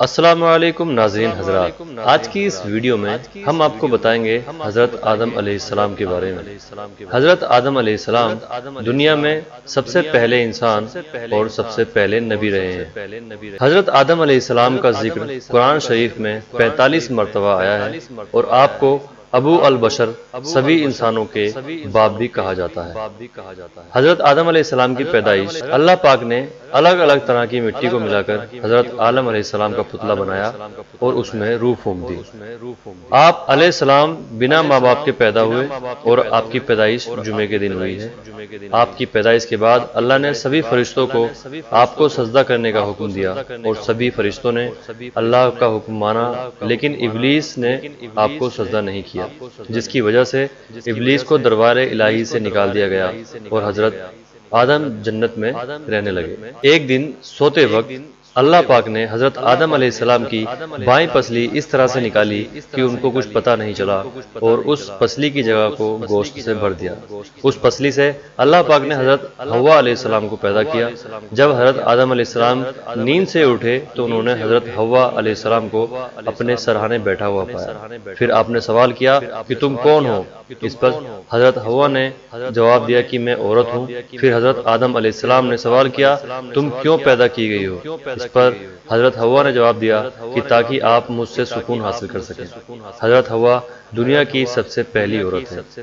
السلام علیکم ناظرین حضرات، آج کی اس ویڈیو میں ہم آپ کو بتائیں گے حضرت آدم علیہ السلام کے بارے میں۔ حضرت آدم علیہ السلام دنیا میں سب سے پہلے انسان اور سب سے پہلے نبی رہے ہیں۔ حضرت آدم علیہ السلام کا ذکر قرآن شریف میں 45 مرتبہ آیا ہے اور آپ کو ابو البشر، سبھی انسانوں کے باپ بھی کہا جاتا ہے۔ حضرت آدم علیہ السلام کی پیدائش، اللہ پاک نے الگ الگ طرح کی مٹی کو ملا کر حضرت آدم علیہ السلام کا پتلا بنایا اور اس میں روح پھونک دی۔ آپ علیہ السلام بنا ماں باپ کے پیدا ہوئے اور آپ کی پیدائش جمعے کے دن ہوئی ہے۔ آپ کی پیدائش کے بعد اللہ نے سبھی فرشتوں کو آپ کو سجدہ کرنے کا حکم دیا اور سبھی فرشتوں نے اللہ کا حکم مانا، لیکن ابلیس نے آپ کو سجدہ نہیں کیا، جس کی وجہ سے ابلیس کو دربار الہی سے نکال دیا گیا اور حضرت آدم جنت میں رہنے لگے۔ ایک دن سوتے وقت اللہ پاک نے حضرت آدم علیہ السلام کی بائیں پسلی اس طرح سے نکالی کہ ان کو کچھ پتہ نہیں چلا اور اس پسلی کی جگہ کو گوشت سے بھر دیا۔ اس پسلی سے اللہ پاک نے حضرت حوا علیہ السلام کو پیدا کیا۔ جب حضرت آدم علیہ السلام نیند سے اٹھے تو انہوں نے حضرت حوا علیہ السلام کو اپنے سرہانے بیٹھا ہوا پایا۔ پھر آپ نے سوال کیا کہ تم کون ہو؟ اس پر حضرت حوا نے جواب دیا کہ میں عورت ہوں۔ پھر حضرت آدم علیہ السلام نے سوال کیا تم کیوں پیدا کی گئی ہو؟ اس پر حضرت حوا نے جواب دیا کہ تاکہ آپ مجھ سے سکون حاصل کر سکیں۔ حضرت حوا دنیا کی سب سے پہلی عورت ہے۔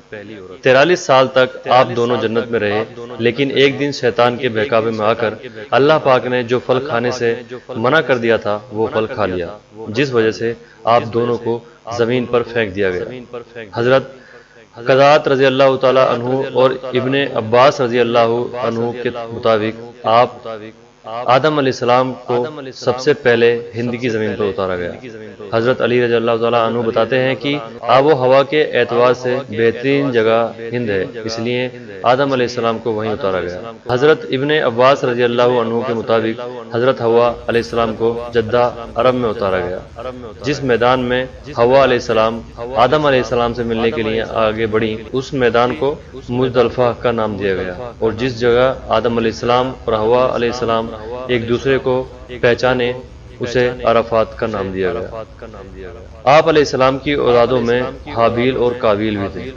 43 سال تک آپ دونوں جنت میں رہے، لیکن ایک دن شیطان کے بہکاوے میں آ کر اللہ پاک نے جو پھل کھانے سے منع کر دیا تھا وہ پھل کھا لیا، جس وجہ سے آپ دونوں کو زمین پر پھینک دیا گیا۔ حضرت قذات رضی اللہ تعالیٰ عنہ اور ابن عباس رضی اللہ عنہ کے مطابق آپ آدم علیہ السلام کو سب سے پہلے ہند کی زمین پر اتارا گیا۔ حضرت علی رضی اللہ تعالیٰ عنہ بتاتے ہیں کہ آب و ہوا کے اعتبار سے بہترین جگہ ہند ہے، اس لیے آدم علیہ السلام کو وہیں اتارا گیا۔ حضرت ابن عباس رضی اللہ عنہ کے مطابق حضرت حوا علیہ السلام کو جدہ عرب میں اتارا گیا۔ جس میدان میں حوا علیہ السلام آدم علیہ السلام سے ملنے کے لیے آگے بڑھی، اس میدان کو مزدلفہ کا نام دیا گیا، اور جس جگہ آدم علیہ السلام اور حوا علیہ السلام ایک دوسرے کو پہچانے اسے عرفات کا نام دیا گیا۔ آپ علیہ السلام کی اولادوں میں حابیل اور قابیل بھی تھے۔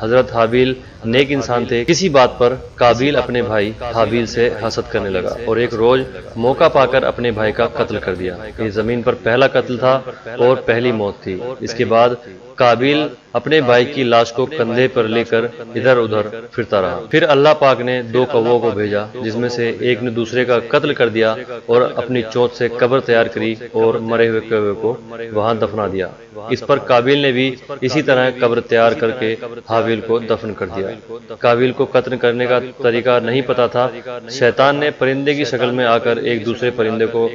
حضرت حابیل نیک انسان تھے۔ کسی بات پر قابیل اپنے بھائی حابیل سے حسد کرنے لگا اور ایک روز موقع پا کر اپنے بھائی کا قتل کر دیا۔ یہ زمین پر پہلا قتل تھا اور پہلی موت تھی۔ اس کے بعد قابیل اپنے بھائی کی لاش کو کندھے پر لے کر ادھر ادھر پھرتا رہا۔ پھر اللہ پاک نے 2 کووں کو بھیجا، جس میں سے ایک نے دوسرے کا قتل کر دیا اور اپنی چونچ سے قبر تیار کری اور مرے ہوئے کوے کو وہاں دفنا دیا۔ اس پر قابیل نے بھی اسی طرح قبر تیار کر کے حابیل کو دفن کر دیا۔ قابیل کو قتل کرنے کا طریقہ نہیں پتا تھا۔ شیطان نے پرندے کی شکل میں آ کر ایک دوسرے پرندے کو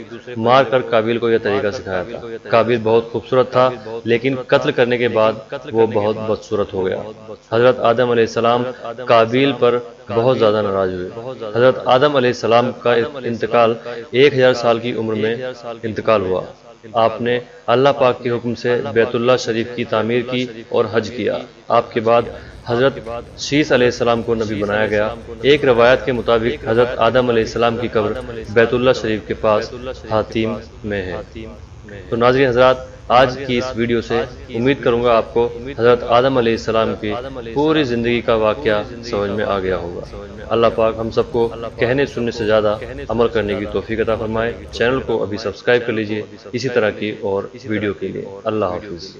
مار کر قابیل کو یہ طریقہ سکھایا تھا۔ قابیل بہت خوبصورت تھا، لیکن قتل کرنے کے بعد وہ بہت بدصورت ہو گیا۔ حضرت آدم علیہ السلام قابیل پر بہت زیادہ ناراض ہوئے۔ حضرت آدم علیہ السلام کا انتقال 1000 سال کی عمر میں انتقال ہوا۔ آپ نے اللہ پاک کے حکم سے بیت اللہ شریف کی تعمیر کی اور حج کیا۔ آپ کے بعد حضرت شیس علیہ السلام کو نبی بنایا گیا۔ ایک روایت کے مطابق حضرت آدم علیہ السلام کی قبر بیت اللہ شریف کے پاس حاتیم میں ہے۔ تو ناظرین حضرات، آج کی اس ویڈیو سے امید کروں گا آپ کو حضرت آدم علیہ السلام کی پوری زندگی کا واقعہ سمجھ میں آ گیا ہوگا۔ اللہ پاک ہم سب کو کہنے سننے سے زیادہ عمل کرنے کی توفیق عطا فرمائے۔ چینل کو ابھی سبسکرائب کر لیجئے اسی طرح کی اور ویڈیو کے لیے۔ اللہ حافظ۔